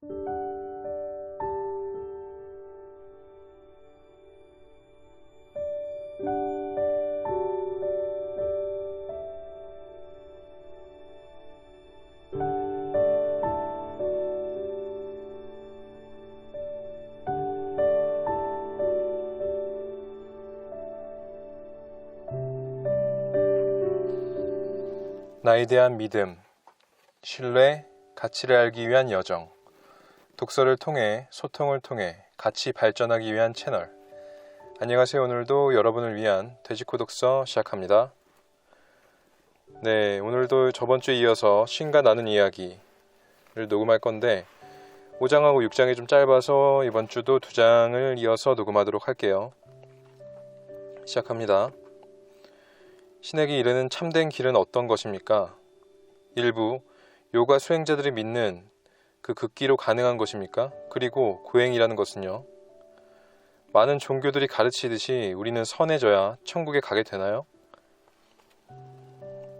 나에 대한 믿음, 신뢰, 가치를 알기 위한 여정, 독서를 통해 소통을 통해 같이 발전하기 위한 채널. 안녕하세요. 오늘도 여러분을 위한 돼지코 독서 시작합니다. 네, 오늘도 저번주에 이어서 신과 나눈 이야기를 녹음할 건데 5장하고 6장이 좀 짧아서 이번 주도 2장을 이어서 녹음하도록 할게요. 시작합니다. 신에게 이르는 참된 길은 어떤 것입니까? 일부 요가 수행자들이 믿는 그 극기로 가능한 것입니까? 그리고 고행이라는 것은요? 많은 종교들이 가르치듯이 우리는 선해져야 천국에 가게 되나요?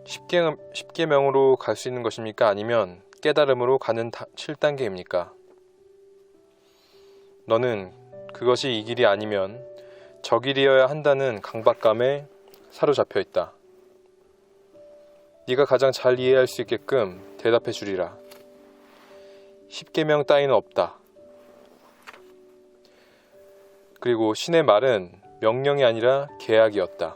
10계명으로 갈 수 있는 것입니까? 아니면 깨달음으로 가는 7단계입니까? 너는 그것이 이 길이 아니면 저 길이어야 한다는 강박감에 사로잡혀 있다. 네가 가장 잘 이해할 수 있게끔 대답해 주리라. 10계명 따위는 없다. 그리고 신의 말은 명령이 아니라 계약이었다.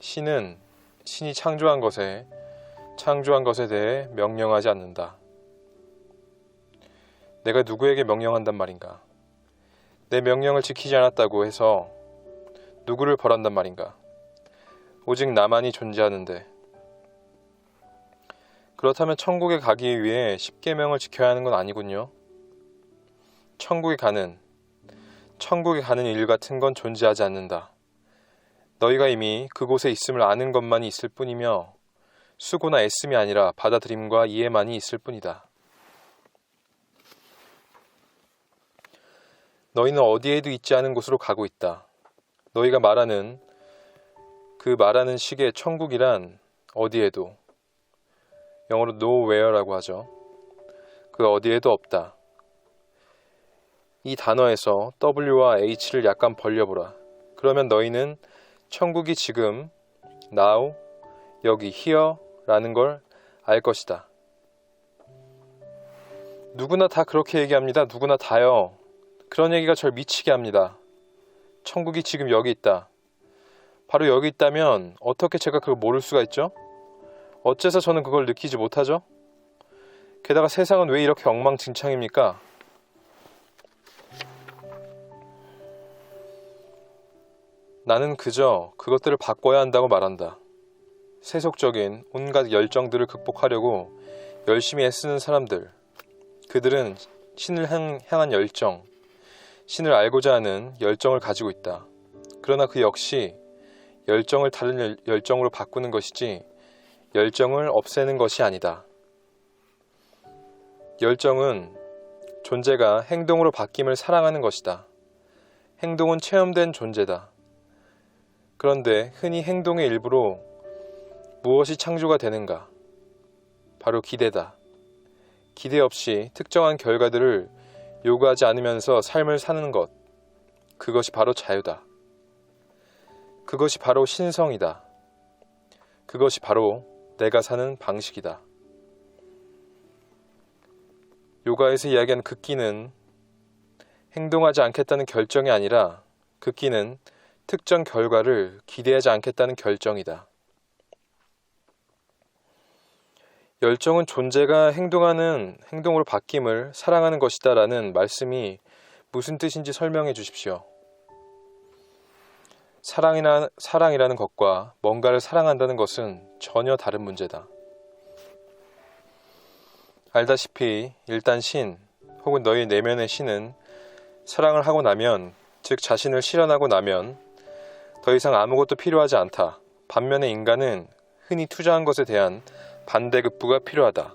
신이 창조한 것에 대해 명령하지 않는다. 내가 누구에게 명령한단 말인가? 내 명령을 지키지 않았다고 해서 누구를 벌한단 말인가? 오직 나만이 존재하는데. 그렇다면 천국에 가기 위해 10계명을 지켜야 하는 건 아니군요. 천국에 가는 일 같은 건 존재하지 않는다. 너희가 이미 그곳에 있음을 아는 것만이 있을 뿐이며 수고나 애씀이 아니라 받아들임과 이해만이 있을 뿐이다. 너희는 어디에도 있지 않은 곳으로 가고 있다. 너희가 말하는 식의 천국이란 어디에도, 영어로 nowhere라고 하죠. 그 어디에도 없다. 이 단어에서 W와 H를 약간 벌려보라. 그러면 너희는 천국이 지금, now, 여기, here라는 걸 알 것이다. 누구나 다 그렇게 얘기합니다. 누구나 다요. 그런 얘기가 절 미치게 합니다. 천국이 지금 여기 있다. 바로 여기 있다면 어떻게 제가 그걸 모를 수가 있죠? 어째서 저는 그걸 느끼지 못하죠? 게다가 세상은 왜 이렇게 엉망진창입니까? 나는 그저 그것들을 바꿔야 한다고 말한다. 세속적인 온갖 열정들을 극복하려고 열심히 애쓰는 사람들. 그들은 신을 향한 열정, 신을 알고자 하는 열정을 가지고 있다. 그러나 그 역시 열정을 다른 열정으로 바꾸는 것이지 열정을 없애는 것이 아니다. 열정은 존재가 행동으로 바뀜을 사랑하는 것이다. 행동은 체험된 존재다. 그런데 흔히 행동의 일부로 무엇이 창조가 되는가? 바로 기대다. 기대 없이 특정한 결과들을 요구하지 않으면서 삶을 사는 것, 그것이 바로 자유다. 그것이 바로 신성이다. 그것이 바로 내가 사는 방식이다. 요가에서 이야기하는 극기는 행동하지 않겠다는 결정이 아니라 극기는 특정 결과를 기대하지 않겠다는 결정이다. 열정은 존재가 행동으로 바뀜을 사랑하는 것이다 라는 말씀이 무슨 뜻인지 설명해 주십시오. 사랑이라는 것과 뭔가를 사랑한다는 것은 전혀 다른 문제다. 알다시피 일단 신 혹은 너희 내면의 신은 사랑을 하고 나면, 즉 자신을 실현하고 나면 더 이상 아무것도 필요하지 않다. 반면에 인간은 흔히 투자한 것에 대한 반대급부가 필요하다.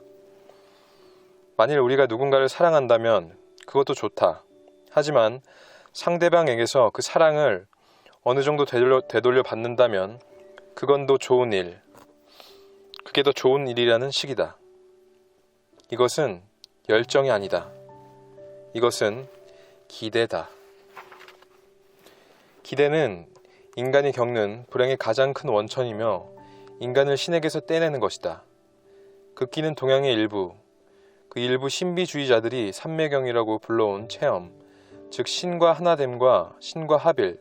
만일 우리가 누군가를 사랑한다면 그것도 좋다. 하지만 상대방에게서 그 사랑을 어느 정도 되돌려 받는다면 그건 더 좋은 일, 그게 더 좋은 일이라는 식이다. 이것은 열정이 아니다. 이것은 기대다. 기대는 인간이 겪는 불행의 가장 큰 원천이며 인간을 신에게서 떼내는 것이다. 극기는 동양의 일부, 그 일부 신비주의자들이 삼매경이라고 불러온 체험, 즉 신과 하나됨과 신과 합일,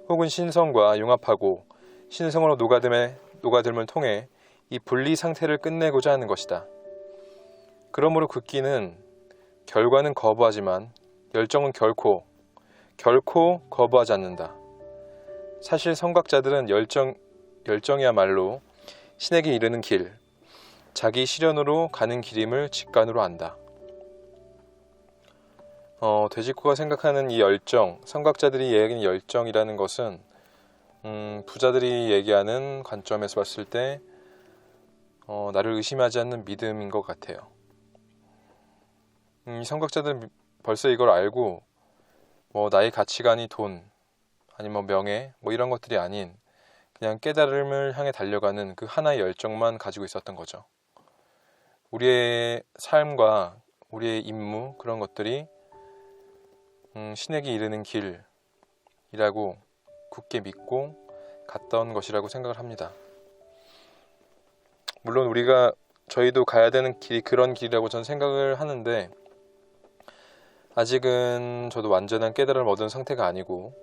혹은 신성과 융합하고 신성으로 녹아듦을 통해 이 분리 상태를 끝내고자 하는 것이다. 그러므로 극기는 결과는 거부하지만 열정은 결코 거부하지 않는다. 사실 성각자들은 열정이야말로 신에게 이르는 길, 자기 실현으로 가는 길임을 직관으로 안다. 돼지코가 생각하는 이 열정, 성각자들이 얘기하는 열정이라는 것은 부자들이 얘기하는 관점에서 봤을 때 나를 의심하지 않는 믿음인 것 같아요. 성각자들은 벌써 이걸 알고 나의 가치관이 돈, 아니면 명예, 이런 것들이 아닌 그냥 깨달음을 향해 달려가는 그 하나의 열정만 가지고 있었던 거죠. 우리의 삶과 우리의 임무, 그런 것들이 신에게 이르는 길이라고 굳게 믿고 갔던 것이라고 생각을 합니다. 물론 저희도 가야 되는 길이 그런 길이라고 저는 생각을 하는데, 아직은 저도 완전한 깨달음을 얻은 상태가 아니고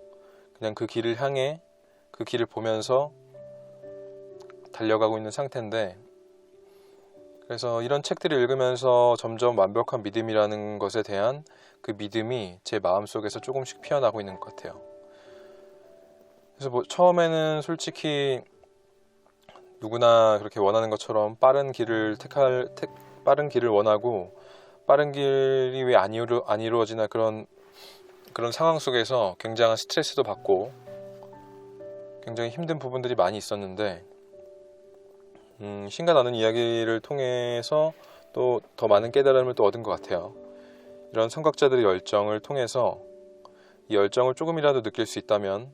그냥 그 길을 향해 그 길을 보면서 달려가고 있는 상태인데, 그래서 이런 책들을 읽으면서 점점 완벽한 믿음이라는 것에 대한 그 믿음이 제 마음속에서 조금씩 피어나고 있는 것 같아요. 그래서 처음에는 솔직히 누구나 그렇게 원하는 것처럼 빠른 길을 원하고, 빠른 길이 왜 안 이루어지나 그런 상황 속에서 굉장한 스트레스도 받고 굉장히 힘든 부분들이 많이 있었는데, 신과 나눈 이야기를 통해서 또 더 많은 깨달음을 또 얻은 것 같아요. 이런 성각자들의 열정을 통해서 이 열정을 조금이라도 느낄 수 있다면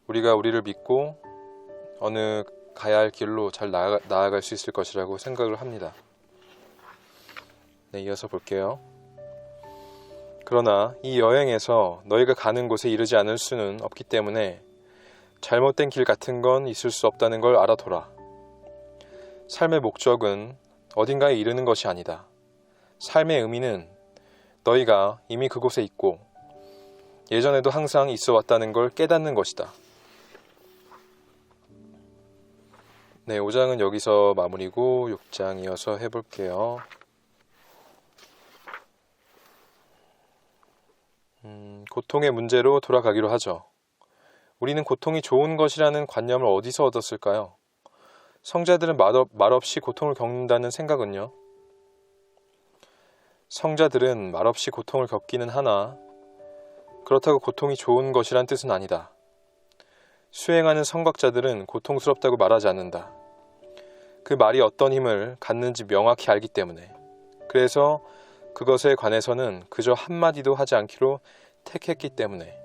우리가 우리를 믿고 어느 가야 할 길로 잘 나아갈 수 있을 것이라고 생각을 합니다. 네, 이어서 볼게요. 그러나 이 여행에서 너희가 가는 곳에 이르지 않을 수는 없기 때문에 잘못된 길 같은 건 있을 수 없다는 걸 알아둬라. 삶의 목적은 어딘가에 이르는 것이 아니다. 삶의 의미는 너희가 이미 그곳에 있고 예전에도 항상 있어 왔다는 걸 깨닫는 것이다. 네, 5장은 여기서 마무리고 6장 이어서 해볼게요. 고통의 문제로 돌아가기로 하죠. 우리는 고통이 좋은 것이라는 관념을 어디서 얻었을까요? 성자들은 말없이 고통을 겪는다는 생각은요? 성자들은 말없이 고통을 겪기는 하나 그렇다고 고통이 좋은 것이란 뜻은 아니다. 수행하는 성각자들은 고통스럽다고 말하지 않는다. 그 말이 어떤 힘을 갖는지 명확히 알기 때문에. 그래서 그것에 관해서는 그저 한마디도 하지 않기로 택했기 때문에.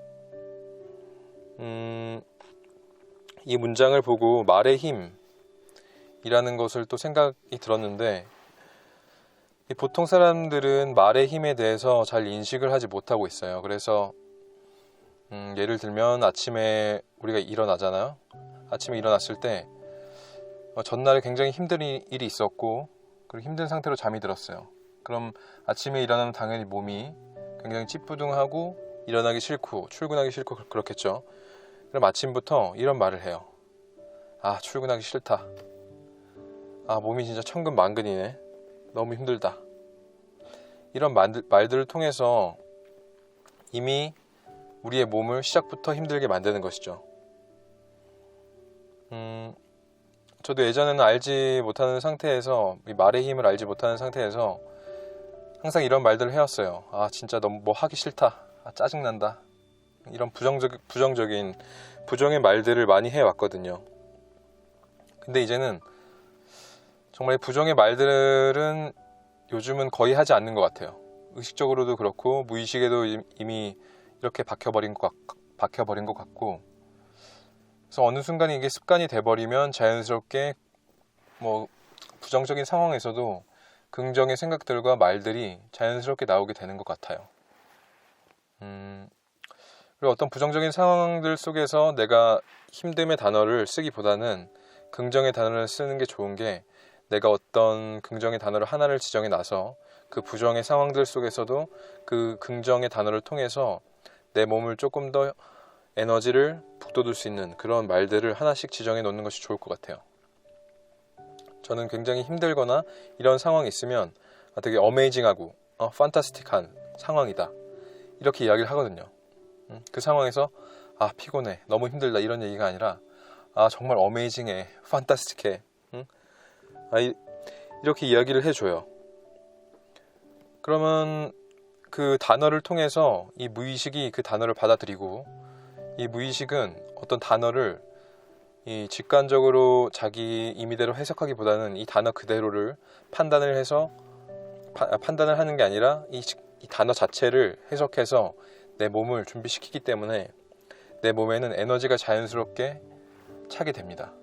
이 문장을 보고 말의 힘이라는 것을 또 생각이 들었는데, 보통 사람들은 말의 힘에 대해서 잘 인식을 하지 못하고 있어요. 그래서 예를 들면 아침에 우리가 일어나잖아요. 아침에 일어났을 때 전날에 굉장히 힘든 일이 있었고 그리고 힘든 상태로 잠이 들었어요. 그럼 아침에 일어나면 당연히 몸이 굉장히 찌뿌둥하고 일어나기 싫고 출근하기 싫고 그렇겠죠. 그럼 아침부터 이런 말을 해요. 아, 출근하기 싫다. 아, 몸이 진짜 천근만근이네. 너무 힘들다. 이런 말들을 통해서 이미 우리의 몸을 시작부터 힘들게 만드는 것이죠. 저도 예전에는 알지 못하는 상태에서, 이 말의 힘을 알지 못하는 상태에서 항상 이런 말들을 해왔어요. 아, 진짜 너무 뭐 하기 싫다. 아, 짜증난다. 이런 부정적인 부정의 말들을 많이 해왔거든요. 근데 이제는 정말 부정의 말들은 요즘은 거의 하지 않는 것 같아요. 의식적으로도 그렇고 무의식에도 이미 이렇게 박혀버린 것 같고, 그래서 어느 순간 이게 습관이 돼버리면 자연스럽게 뭐 부정적인 상황에서도 긍정의 생각들과 말들이 자연스럽게 나오게 되는 것 같아요. 그리고 어떤 부정적인 상황들 속에서 내가 힘듦의 단어를 쓰기보다는 긍정의 단어를 쓰는 게 좋은 게, 내가 어떤 긍정의 단어를 하나를 지정해 놔서 그 부정의 상황들 속에서도 그 긍정의 단어를 통해서 내 몸을 조금 더 에너지를 북돋을 수 있는 그런 말들을 하나씩 지정해 놓는 것이 좋을 것 같아요. 저는 굉장히 힘들거나 이런 상황이 있으면 되게 어메이징하고 판타스틱한 상황이다, 이렇게 이야기를 하거든요. 그 상황에서 피곤해, 너무 힘들다, 이런 얘기가 아니라 정말 어메이징해, 판타스틱해, 이렇게 이야기를 해줘요. 그러면 그 단어를 통해서 이 무의식이 그 단어를 받아들이고, 이 무의식은 어떤 단어를 이 직관적으로 자기 임의대로 해석하기보다는 이 단어 그대로를 판단을 해서 판단을 하는 게 아니라 이 단어 자체를 해석해서 내 몸을 준비시키기 때문에 내 몸에는 에너지가 자연스럽게 차게 됩니다.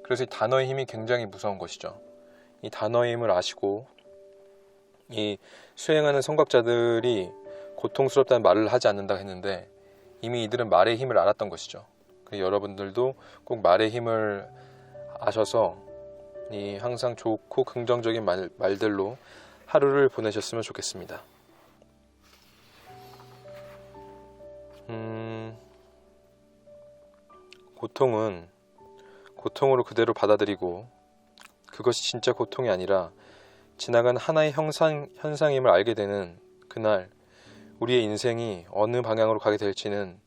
그래서 이 단어의 힘이 굉장히 무서운 것이죠. 이 단어의 힘을 아시고, 이 수행하는 성각자들이 고통스럽다는 말을 하지 않는다 했는데, 이미 이들은 말의 힘을 알았던 것이죠. 그래서 여러분들도 꼭 말의 힘을 아셔서 이 항상 좋고 긍정적인 말들로 하루를 보내셨으면 좋겠습니다. 고통은 고통으로 그대로 받아들이고, 그것이 진짜 고통이 아니라 지나간 하나의 현상임을 알게 되는 그날, 우리의 인생이 어느 방향으로 가게 될지는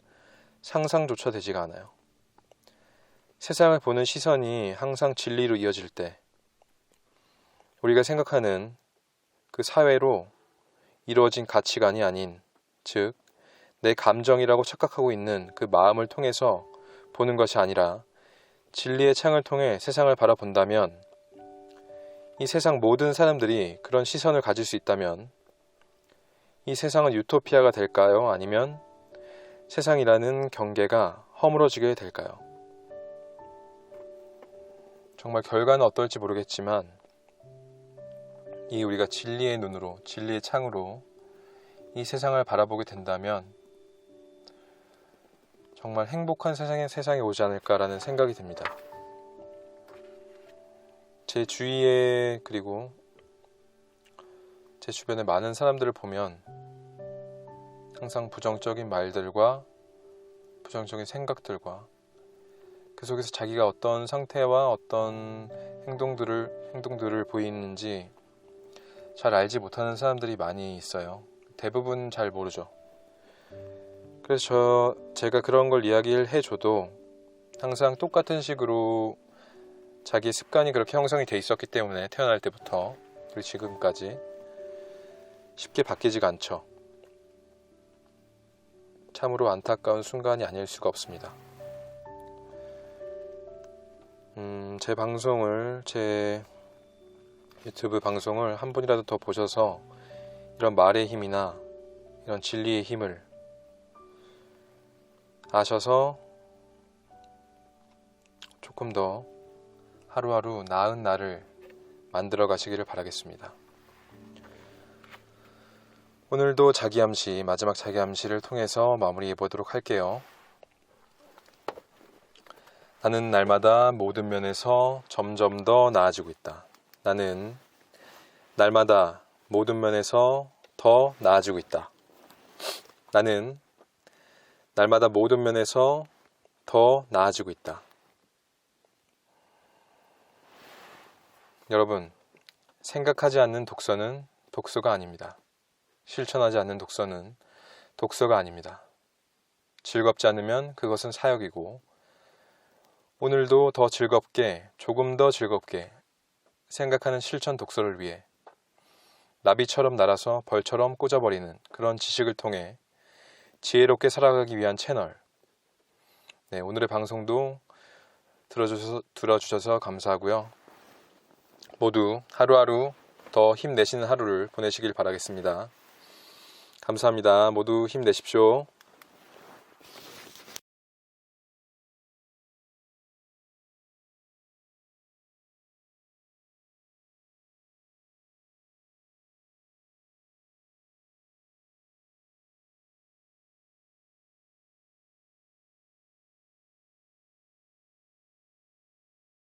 상상조차 되지가 않아요. 세상을 보는 시선이 항상 진리로 이어질 때, 우리가 생각하는 그 사회로 이루어진 가치관이 아닌, 즉 내 감정이라고 착각하고 있는 그 마음을 통해서 보는 것이 아니라 진리의 창을 통해 세상을 바라본다면, 이 세상 모든 사람들이 그런 시선을 가질 수 있다면 이 세상은 유토피아가 될까요? 아니면 세상이라는 경계가 허물어지게 될까요? 정말 결과는 어떨지 모르겠지만, 이 우리가 진리의 눈으로, 진리의 창으로 이 세상을 바라보게 된다면 정말 행복한 세상이 오지 않을까라는 생각이 듭니다. 제 주위에, 그리고 제 주변의 많은 사람들을 보면 항상 부정적인 말들과 부정적인 생각들과 그 속에서 자기가 어떤 상태와 어떤 행동들을 보이는지 잘 알지 못하는 사람들이 많이 있어요. 대부분 잘 모르죠. 그래서 제가 그런 걸 이야기를 해줘도 항상 똑같은 식으로 자기의 습관이 그렇게 형성이 돼 있었기 때문에 태어날 때부터 그리고 지금까지 쉽게 바뀌지가 않죠. 참으로 안타까운 순간이 아닐 수가 없습니다. 제 방송을, 제 유튜브 방송을 한 번이라도 더 보셔서 이런 말의 힘이나 이런 진리의 힘을 아셔서 조금 더 하루하루 나은 날을 만들어 가시기를 바라겠습니다. 오늘도 자기암시, 마지막 자기암시를 통해서 마무리해 보도록 할게요. 나는 날마다 모든 면에서 점점 더 나아지고 있다. 나는 날마다 모든 면에서 더 나아지고 있다. 나는 날마다 모든 면에서 더 나아지고 있다. 여러분, 생각하지 않는 독서는 독서가 아닙니다. 실천하지 않는 독서는 독서가 아닙니다. 즐겁지 않으면 그것은 사역이고, 오늘도 더 즐겁게, 조금 더 즐겁게 생각하는 실천 독서를 위해 나비처럼 날아서 벌처럼 꽂아버리는 그런 지식을 통해 지혜롭게 살아가기 위한 채널. 오늘의 방송도 들어주셔서 감사하고요. 모두 하루하루 더 힘내시는 하루를 보내시길 바라겠습니다. 감사합니다. 모두 힘내십시오.